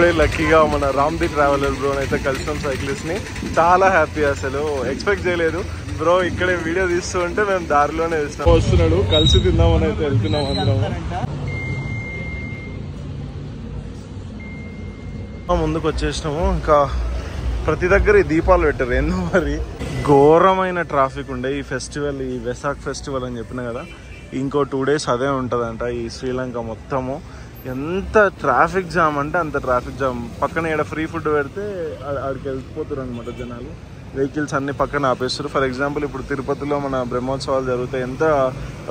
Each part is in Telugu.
టుడే లక్కీగా మన రామ్ది ట్రావెలర్ బ్రో అయితే కలిసినాం సైక్లిస్ట్ని. చాలా హ్యాపీ, అసలు ఎక్స్పెక్ట్ చేయలేదు బ్రో. ఇక్కడే వీడియో తీస్తూ ఉంటే మేము దారిలోనే వస్తున్నాడు, కలిసి తిందామని అయితే వెళ్తున్నాం అందరం. ముందుకు వచ్చేసినాము. ఇంకా ప్రతి దగ్గర ఈ దీపాలు పెట్టారు, ఎందుకు మరి. ఘోరమైన ట్రాఫిక్ ఉండే ఈ ఫెస్టివల్, ఈ వెసాక్ ఫెస్టివల్ అని చెప్పిన కదా. ఇంకో 2 days అదే ఉంటుందంట ఈ శ్రీలంక మొత్తము. ఎంత ట్రాఫిక్ జామ్ అంటే అంత ట్రాఫిక్ జామ్. పక్కన ఇక్కడ ఫ్రీ ఫుడ్ పెడితే ఆడికి వెళ్ళిపోతారు అనమాట జనాలు. వెహికల్స్ అన్ని పక్కన ఆపేస్తారు. ఫర్ ఎగ్జాంపుల్ ఇప్పుడు తిరుపతిలో మన బ్రహ్మోత్సవాలు జరుగుతాయి, ఎంత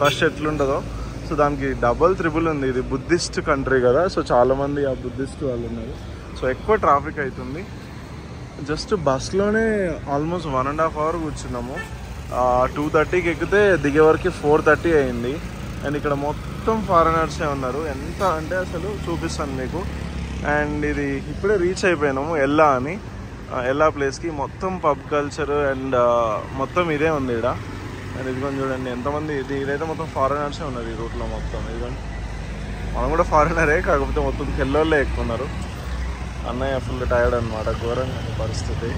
రష్ ఎట్లుంటుందో. సో దానికి డబల్ త్రిబుల్ ఉంది. ఇది బుద్ధిస్ట్ కంట్రీ కదా, సో చాలామంది ఆ బుద్ధిస్ట్ వాళ్ళు ఉన్నారు. సో ఎక్కువ ట్రాఫిక్ అవుతుంది. జస్ట్ బస్లోనే ఆల్మోస్ట్ 1.5 hours కూర్చున్నాము. 2:30కి ఎక్కితే దిగే వరకు 4:30 అయింది. అండ్ ఇక్కడ మొత్తం ఫారినర్సే ఉన్నారు. ఎంత అంటే అసలు చూపిస్తాను మీకు. అండ్ ఇది ఇప్పుడే రీచ్ అయిపోయినాము ఎల్లా అని. ఎల్లా ప్లేస్కి మొత్తం పబ్ కల్చర్ అండ్ మొత్తం ఇదే ఉంది ఇక్కడ. అండ్ ఇదిగోండి చూడండి ఎంతమంది. ఇదైతే మొత్తం ఫారినర్సే ఉన్నారు ఈ రూట్లో మొత్తం. ఇదిగోండి మనం కూడా ఫారినరే, కాకపోతే మొత్తం తెల్లోళ్ళే ఎక్కున్నారు. అన్నయ్య ఫుల్ టైర్డ్ అనమాట, ఘోరంగా పరిస్థితి.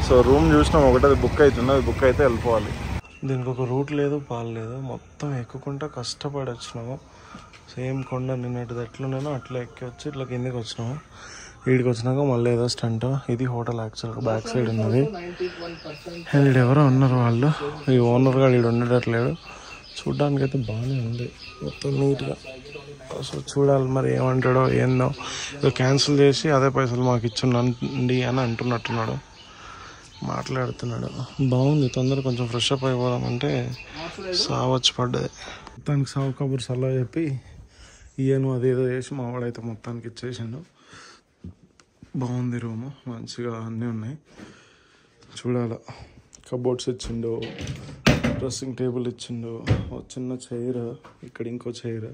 సో రూమ్ చూసినాం ఒకటి, అది బుక్ అవుతుంది. అది బుక్ అయితే వెళ్ళిపోవాలి. దీనికి ఒక రూట్ లేదు, పాలు లేదు, మొత్తం ఎక్కుకుంటా కష్టపడి వచ్చినాము. సేమ్ కొండ నిన్నటిది ఎట్లున్నానో అట్లా ఎక్కి వచ్చి ఇట్లా కిందకి వచ్చినాము. వీడికి వచ్చినాక మళ్ళీ ఏదో స్టంట్. ఇది హోటల్ యాక్చువల్గా బ్యాక్ సైడ్ ఉన్నది. అండ్ ఇక్కడ ఎవరో ఉన్నారు వాళ్ళు, ఈ ఓనర్ గారు ఇక్కడ ఉండట్లేడు. చూడ్డానికి అయితే బాగానే ఉంది, మొత్తం నీట్గా. సో చూడాలి మరి ఏమంటాడో ఏందో. క్యాన్సిల్ చేసి అదే పైసలు మాకు ఇచ్చుండండి అని అంటున్నట్టున్నాడు, మాట్లాడుతున్నాడు. బాగుంది, తొందరగా కొంచెం ఫ్రెష్ అప్ అయిపోదామంటే సావచ్చు పడ్డది. మొత్తానికి సాగు కబుర్ సలహా చెప్పి ఈయను అదేదో చేసి మా వాడైతే మొత్తానికి ఇచ్చేసిండు. బాగుంది రూము, మంచిగా అన్నీ ఉన్నాయి. చూడాల. కబోర్డ్స్ ఇచ్చిండు, డ్రెస్సింగ్ టేబుల్ ఇచ్చిండు, ఒక చిన్న చైర్, ఇక్కడ ఇంకో చైర్.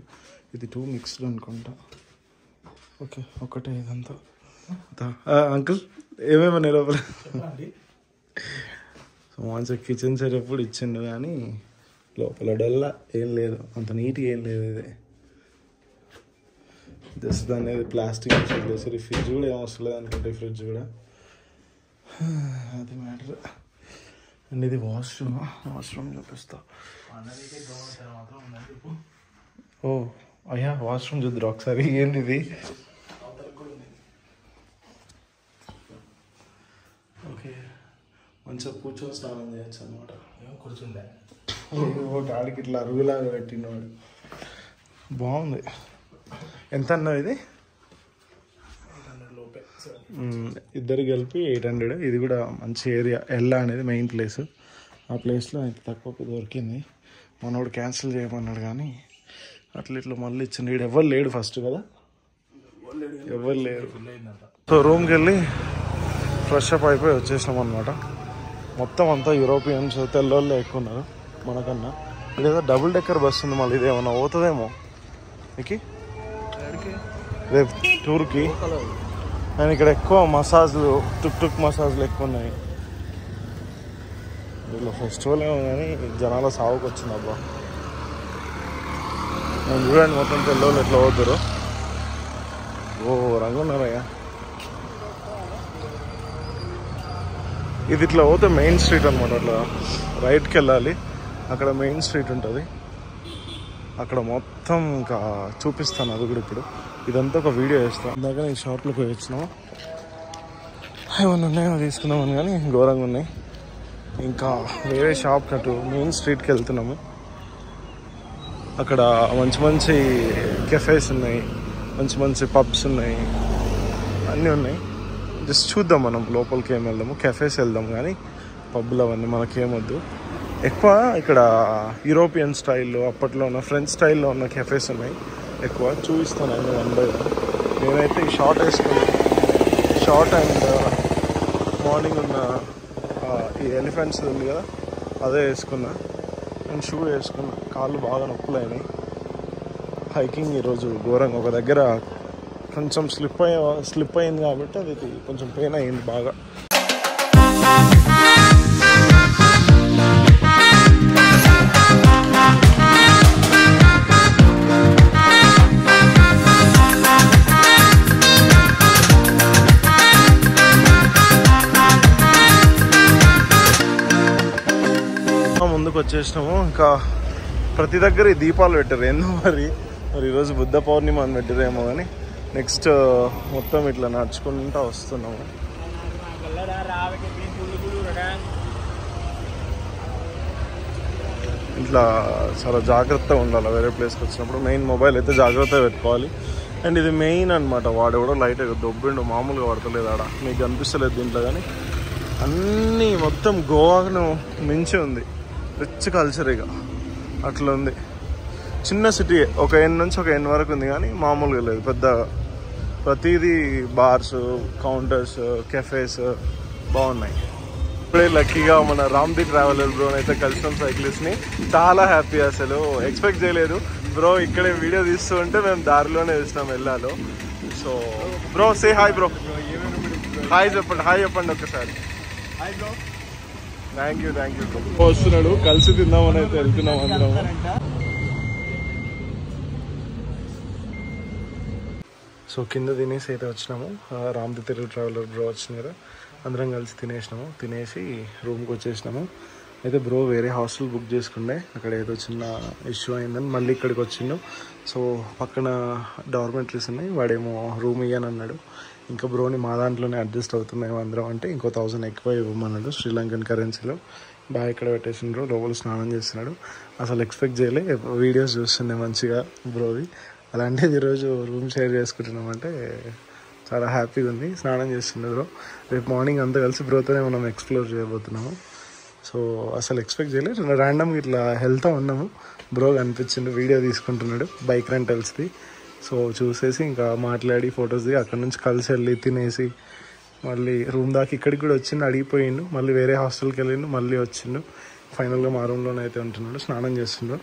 ఇది 2 mixed అనుకుంటా. ఓకే ఒకటే ఇదంతా. అంకుల్ ఏమేమన్నా లోపల. సో మంచిగా కిచెన్ సెట్ ఎప్పుడు ఇచ్చిండు, కానీ లోపల డల్లా ఏం లేదు, అంత నీట్గా ఏం లేదు. ఇది జస్ట్ దాన్ని ప్లాస్టిక్ చేసి ఫ్రిడ్జ్ కూడా ఏం అవసరం లేదు అనుకుంటే, ఫ్రిడ్జ్ కూడా అది మ్యాటర్. అండ్ ఇది వాష్రూమ్ చూపిస్తా. ఓ అయ్యా వాష్రూమ్ చూద్దరు ఒకసారి. ఏంది ఇది? ఓకే మంచిగా కూర్చొని స్నానం చేయొచ్చు అనమాట. కూర్చుండే గాడికి ఇట్లా అరుగులాగా పెట్టినవాడు. బాగుంది. ఎంత అన్నా ఇది? 800 లోపే. ఇద్దరు కలిపి 800. ఇది కూడా మంచి ఏరియా. ఎల్లా అనేది మెయిన్ ప్లేస్. ఆ ప్లేస్లో ఇంత తక్కువ దొరికింది. మనోడు క్యాన్సిల్ చేయమన్నాడు, కానీ అట్లా ఇట్లా మళ్ళీ ఇచ్చింది. వీడు ఎవరు లేడు ఫస్ట్ కదా, ఎవరు లేరు. సో రూమ్కి వెళ్ళి ఫ్రెష్ అప్ అయిపోయి వచ్చేసినాం అనమాట. మొత్తం అంతా యూరోపియన్స్, తెల్లోళ్ళే ఎక్కువ ఉన్నారు మనకన్నా. ఇదేదో డబుల్ డెక్కర్ బస్ ఉంది, మళ్ళీ ఇదేమన్నా పోతుందేమో మీకు రేపు టూర్కి. అండ్ ఇక్కడ ఎక్కువ మసాజ్లు, టుక్ మసాజ్లు ఎక్కువ ఉన్నాయి. వీళ్ళ ఫెస్టివల్ ఏమో కానీ జనాల సాగుకు వచ్చింది. అబ్బా నేను చూడండి మొత్తం తెల్లోళ్ళు ఎట్లా పోతారు. ఓ రంగు ఉన్నారయ్యా. ఇది ఇట్లా పోతే మెయిన్ స్ట్రీట్ అనమాట. అట్లా రైట్కి వెళ్ళాలి, అక్కడ మెయిన్ స్ట్రీట్ ఉంటుంది. అక్కడ మొత్తం ఇంకా చూపిస్తాను అది కూడా. ఇప్పుడు ఇదంతా ఒక వీడియో వేస్తాను. ఇందాక నేను షాప్లోకి పోయి వచ్చినాము, ఏమన్నా ఉన్నాయో తీసుకుందామని, కానీ ఘోరంగా ఉన్నాయి. ఇంకా వేరే షాప్ అటు మెయిన్ స్ట్రీట్కి వెళ్తున్నాము. అక్కడ మంచి కెఫేస్ ఉన్నాయి, మంచి పబ్స్ ఉన్నాయి, అన్నీ ఉన్నాయి. జస్ట్ చూద్దాం, మనం లోపలికి ఏం వెళ్దాము. కెఫేస్ వెళ్దాం, కానీ పబ్లు అవన్నీ మనకేమొద్దు. ఎక్కువ ఇక్కడ యూరోపియన్ స్టైల్లో, అప్పట్లో ఉన్న ఫ్రెంచ్ స్టైల్లో ఉన్న కెఫేస్ ఉన్నాయి ఎక్కువ. చూపిస్తాను అన్నీ 1 by 1. నేనైతే ఈ షార్ట్ వేసుకున్నాను, షార్ట్ అండ్ మార్నింగ్ ఉన్న ఈ ఎలిఫెంట్స్ ఉంది కదా అదే వేసుకున్నా. నేను షూ వేసుకున్నా, కాళ్ళు బాగా నొప్పులు అయినాయి. హైకింగ్ ఈరోజు ఘోరంగా. ఒక దగ్గర కొంచెం స్లిప్ అయింది కాబట్టి అది కొంచెం పెయిన్ అయ్యింది బాగా. వచ్చేసినాము. ఇంకా ప్రతి దగ్గర ఈ దీపాలు పెట్టారు ఏందో మరి ఈరోజు బుద్ధ పౌర్ణిమ అని పెట్టారేమో కానీ నెక్స్ట్ మొత్తం ఇట్లా నడుచుకుంటూ వస్తున్నాము. ఇట్లా చాలా జాగ్రత్తగా ఉండాలి వేరే ప్లేస్కి వచ్చినప్పుడు. మెయిన్ మొబైల్ అయితే జాగ్రత్తగా పెట్టుకోవాలి. అండ్ ఇది మెయిన్ అనమాట. వాడు కూడా లైట్గా దొబ్బిండు, మామూలుగా పడతలేదు ఆడ, మీకు కనిపిస్తలేదు దీంట్లో. కానీ అన్నీ మొత్తం గోవాను మించి ఉంది. రిచ్ కల్చర్ ఇక అట్లా ఉంది. చిన్న సిటీ, ఒక ఎన్ నుంచి ఒక ఎన్ వరకు ఉంది కానీ మామూలుగా లేదు పెద్దగా. ప్రతిదీ బార్స్, కౌంటర్స్, కెఫేస్ బాగున్నాయి. ఇప్పుడే లక్కీగా మన రామ్ది ట్రావెలర్ బ్రో అయితే కలిసినాం సైక్లిస్ట్ని. చాలా హ్యాపీ, అసలు ఎక్స్పెక్ట్ చేయలేదు. బ్రో ఇక్కడే వీడియో తీస్తూ ఉంటే మేము దారిలోనే చూసినాం వెళ్ళాలో. So bro say hi bro. Hi చెప్పండి ఒకసారి. Thank you bro. వస్తున్నాడు, కలిసి తిందామని అయితే వెళ్తున్నాం అందరం. సో కింద తినేసి అయితే వచ్చినాము. రామ్ది తెలుగు ట్రావెలర్ బ్రో వచ్చింది కదా, అందరం కలిసి తినేసినాము. తినేసి రూమ్కి వచ్చేసినాము. అయితే బ్రో వేరే హాస్టల్ బుక్ చేసుకుండే, అక్కడ ఏదో చిన్న ఇష్యూ అయిందని మళ్ళీ ఇక్కడికి వచ్చిండు. సో పక్కన డార్మెంటరీస్ ఉన్నాయి, వాడేమో రూమ్ ఇయ్యని అన్నాడు. ఇంకా బ్రోని మా దాంట్లోనే అడ్జస్ట్ అవుతున్నాము అందరం అంటే ఇంకో 1000 ఎక్కువ ఇవ్వమన్నాడు శ్రీలంకన్ కరెన్సీలో. బాగా ఇక్కడ పెట్టేసిండ్రు, లోపల స్నానం చేస్తున్నాడు. అసలు ఎక్స్పెక్ట్ చేయలే, వీడియోస్ చూస్తుండే మంచిగా బ్రోవి. అలాంటిది ఈరోజు రూమ్ షేర్ చేసుకుంటున్నామంటే చాలా హ్యాపీగా ఉంది. స్నానం చేస్తుండే బ్రో. రేపు మార్నింగ్ అంతా కలిసి బ్రోతోనే మనం ఎక్స్ప్లోర్ చేయబోతున్నాము. సో అసలు ఎక్స్పెక్ట్ చేయలేదు. ర్యాండమ్గా ఇట్లా వెళ్తూ ఉన్నాము, బ్రో కనిపించిండు, వీడియో తీసుకుంటున్నాడు బైక్ రెంటల్స్ది. సో చూసేసి ఇంకా మాట్లాడి ఫొటోస్ దిగి అక్కడ నుంచి కలిసి వెళ్ళి తినేసి మళ్ళీ రూమ్ దాకా ఇక్కడికి కూడా వచ్చిండు, అడిగిపోయిండు. మళ్ళీ వేరే హాస్టల్కి వెళ్ళిండు, మళ్ళీ వచ్చిండు. ఫైనల్గా మా రూమ్లోనే అయితే ఉంటున్నాడు, స్నానం చేస్తుండు.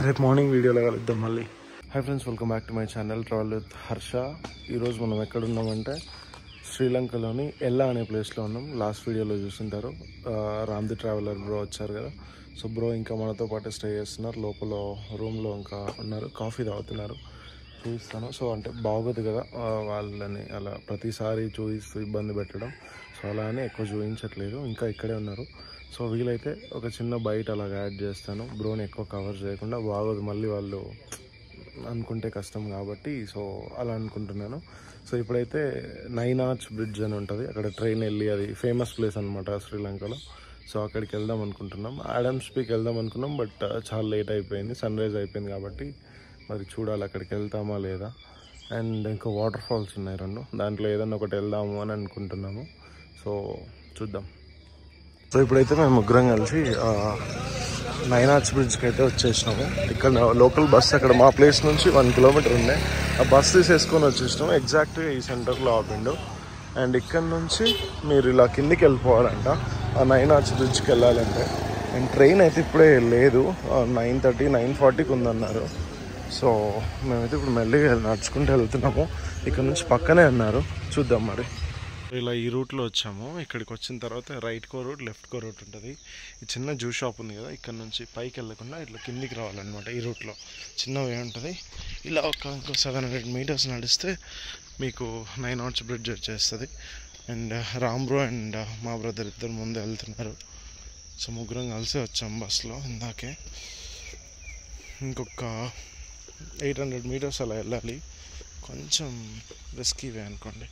రేపు మార్నింగ్ వీడియోలో కలుద్దాం మళ్ళీ. Hi friends, welcome back to my channel travel with Harsha. ఈరోజు మనం ఎక్కడున్నామంటే శ్రీలంకలోని ఎల్లా అనే ప్లేస్లో ఉన్నాం. లాస్ట్ వీడియోలో చూస్తుంటారు, రామ్ది ట్రావెలర్ బ్రో వచ్చారు కదా. సో బ్రో ఇంకా మనతో పాటు స్టే చేస్తున్నారు, లోపల రూమ్లో ఇంకా ఉన్నారు, కాఫీ తాగుతున్నారు. చూపిస్తాను. సో అంటే బాగోదు కదా వాళ్ళని అలా ప్రతిసారి చూపిస్తూ ఇబ్బంది పెట్టడం. సో అలా అని ఎక్కువ చూపించట్లేదు, ఇంకా ఇక్కడే ఉన్నారు. సో వీలైతే ఒక చిన్న బయట అలాగ యాడ్ చేస్తాను, బ్రోని ఎక్కువ కవర్ చేయకుండా. బాగోదు మళ్ళీ వాళ్ళు అనుకుంటే కష్టం కాబట్టి, సో అలా అనుకుంటున్నాను. సో ఇప్పుడైతే 9 ఆర్చ్ బ్రిడ్జ్ అని ఉంటుంది, అక్కడ ట్రైన్ వెళ్ళి, అది ఫేమస్ ప్లేస్ అనమాట శ్రీలంకలో. సో అక్కడికి వెళ్దాం అనుకుంటున్నాం. ఆడమ్స్ పీక్ వెళ్దాం అనుకున్నాం, బట్ చాలా లేట్ అయిపోయింది, సన్ రైజ్ అయిపోయింది కాబట్టి మరి చూడాలి అక్కడికి వెళ్తామా లేదా. అండ్ ఇంకా వాటర్ ఫాల్స్ ఉన్నాయి 2, దాంట్లో ఏదన్నా ఒకటి వెళ్దాము అని అనుకుంటున్నాము. సో చూద్దాం. సో ఇప్పుడైతే మేము ముగ్గురం కలిసి 9 ఆర్చ్ బ్రిడ్జ్కి అయితే వచ్చేసినాము. ఇక్కడ లోకల్ బస్ అక్కడ మా ప్లేస్ నుంచి 1 కిలోమీటర్ ఉండే, ఆ బస్ తీసేసుకొని వచ్చేసినాము. ఎగ్జాక్ట్గా ఈ సెంటర్లో ఆపిండు. అండ్ ఇక్కడ నుంచి మీరు ఇలా కిందికి వెళ్ళిపోవాలంట ఆ 9 ఆర్చ్ బ్రిడ్జ్కి వెళ్ళాలంటే. అండ్ ట్రైన్ అయితే ఇప్పుడే లేదు, 9:30, 9:40కి ఉందన్నారు. సో మేమైతే ఇప్పుడు మెల్లిగా నడుచుకుంటూ వెళ్తున్నాము. ఇక్కడ నుంచి పక్కనే అన్నారు, చూద్దాం మరి. ఇలా ఈ రూట్లో వచ్చాము. ఇక్కడికి వచ్చిన తర్వాత రైట్ కో రూట్, లెఫ్ట్ కో రూట్ ఉంటుంది. ఈ చిన్న జ్యూస్ షాప్ ఉంది కదా, ఇక్కడ నుంచి పైకి వెళ్ళకుండా ఇట్లా కిందికి రావాలన్నమాట. ఈ రూట్లో చిన్న వే ఉంటుంది. ఇలా ఇంకో 700 మీటర్స్ నడిస్తే మీకు 9 ఆర్చ్ బ్రిడ్జ్ వచ్చేస్తుంది. అండ్ రామ్ బ్రో అండ్ మా బ్రదర్ ఇద్దరు ముందు వెళ్తున్నారు. సో ముగ్గురం కలిసి వచ్చాం బస్లో ఇందాకే. ఇంకొక 800 మీటర్స్ అలా వెళ్ళాలి, కొంచెం రిస్కీ వే అనుకోండి.